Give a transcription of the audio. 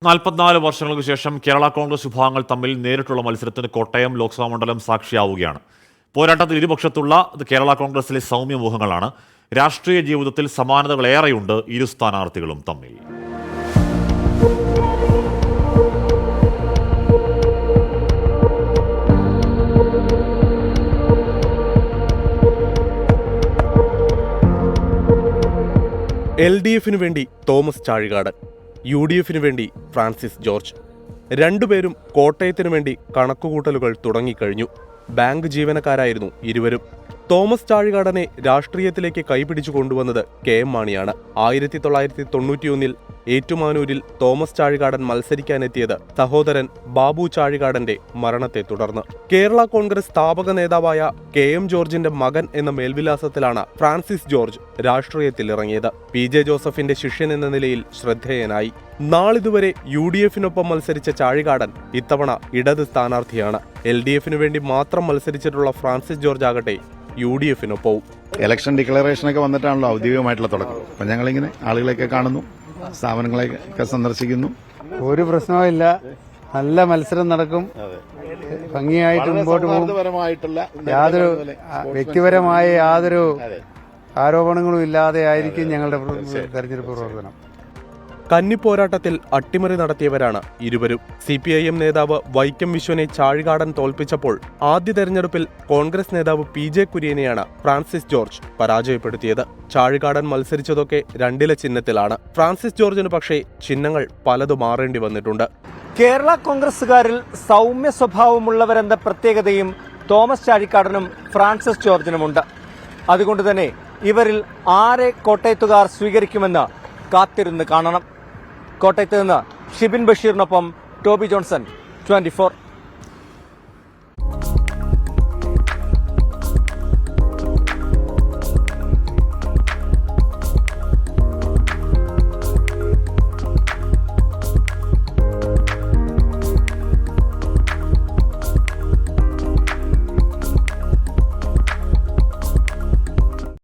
44 വർഷങ്ങൾക്ക് ശേഷം കേരള കോൺഗ്രസ് വിഭാഗങ്ങൾ തമ്മിൽ നേരിട്ടുള്ള മത്സരത്തിന് കോട്ടയം ലോക്സഭാ മണ്ഡലം സാക്ഷിയാവുകയാണ്. പോരാട്ടത്തിൽ ഇരുപക്ഷത്തുള്ള കേരള കോൺഗ്രസിലെ സൗമ്യ മുഖങ്ങളാണ്. രാഷ്ട്രീയ ജീവിതത്തിൽ സമാനതകളേറെയുണ്ട് ഇരു സ്ഥാനാർത്ഥികളും തമ്മിൽ. LDF-ന് വേണ്ടി തോമസ് ചാഴികാടൻ, UDF-ന് വേണ്ടി ഫ്രാൻസിസ് ജോർജ്. രണ്ടുപേരും കോട്ടയത്തിനു വേണ്ടി കണക്കുകൂട്ടലുകൾ തുടങ്ങിക്കഴിഞ്ഞു. ബാങ്ക് ജീവനക്കാരായിരുന്നു ഇരുവരും. തോമസ് ചാഴികാടനെ രാഷ്ട്രീയത്തിലേക്ക് കൈപിടിച്ചു കൊണ്ടുവന്നത് KM മാണിയാണ്. 1991 ഏറ്റുമാനൂരിൽ തോമസ് ചാഴികാടൻ മത്സരിക്കാനെത്തിയത് സഹോദരൻ ബാബു ചാഴികാടന്റെ മരണത്തെ തുടർന്ന്. കേരള കോൺഗ്രസ് സ്ഥാപക നേതാവായ KM ജോർജിന്റെ മകൻ എന്ന മേൽവിലാസത്തിലാണ് ഫ്രാൻസിസ് ജോർജ് രാഷ്ട്രീയത്തിലിറങ്ങിയത്. PJ ജോസഫിന്റെ ശിഷ്യൻ എന്ന നിലയിൽ ശ്രദ്ധേയനായി. നാളിതുവരെ UDF-നൊപ്പം മത്സരിച്ച ചാഴികാടൻ ഇത്തവണ ഇടത് സ്ഥാനാർത്ഥിയാണ്. LDF-നു വേണ്ടി മാത്രം മത്സരിച്ചിട്ടുള്ള ഫ്രാൻസിസ് ജോർജ് ആകട്ടെ UDF-നൊപ്പവും. ഇലക്ഷൻ ഡിക്ലറേഷനൊക്കെ വന്നിട്ടാണല്ലോ ഔദ്യോഗികമായിട്ടുള്ള തുടക്കം. അപ്പം ഞങ്ങളിങ്ങനെ ആളുകളെയൊക്കെ കാണുന്നു, സ്ഥാപനങ്ങളെയൊക്കെ സന്ദർശിക്കുന്നു. ഒരു പ്രശ്നവുമില്ല, നല്ല മത്സരം നടക്കും, ഭംഗിയായിട്ട് മുമ്പോട്ട് പോകും. യാതൊരു വ്യക്തിപരമായ യാതൊരു ആരോപണങ്ങളും ഇല്ലാതെ ആയിരിക്കും ഞങ്ങളുടെ തെരഞ്ഞെടുപ്പ് പ്രവർത്തനം. കന്നിപ്പോരാട്ടത്തിൽ അട്ടിമറി നടത്തിയവരാണ് ഇരുവരും. CPIM നേതാവ് വൈക്കം വിശ്വനെ ചാഴികാടൻ തോൽപ്പിച്ചപ്പോൾ ആദ്യ തെരഞ്ഞെടുപ്പിൽ കോൺഗ്രസ് നേതാവ് PJ കുര്യനെയാണ് ഫ്രാൻസിസ് ജോർജ് പരാജയപ്പെടുത്തിയത്. ചാഴികാടൻ മത്സരിച്ചതൊക്കെ രണ്ടില ചിഹ്നത്തിലാണ്. ഫ്രാൻസിസ് ജോർജിന് പക്ഷേ ചിഹ്നങ്ങൾ പലതും മാറേണ്ടി വന്നിട്ടുണ്ട്. കേരള കോൺഗ്രസുകാരിൽ സൗമ്യ സ്വഭാവമുള്ളവരെന്ന പ്രത്യേകതയും തോമസ് ചാഴികാടനും ഫ്രാൻസിസ് ജോർജിനുമുണ്ട്. അതുകൊണ്ട് തന്നെ ഇവരിൽ ആരെ കോട്ടയത്തുകാർ സ്വീകരിക്കുമെന്ന് കാത്തിരുന്ന് കാണണം. കോട്ടയത്ത് നിന്ന് ഷിബിൻ ബഷീറിനൊപ്പം ടോബി ജോൺസൺ, 24.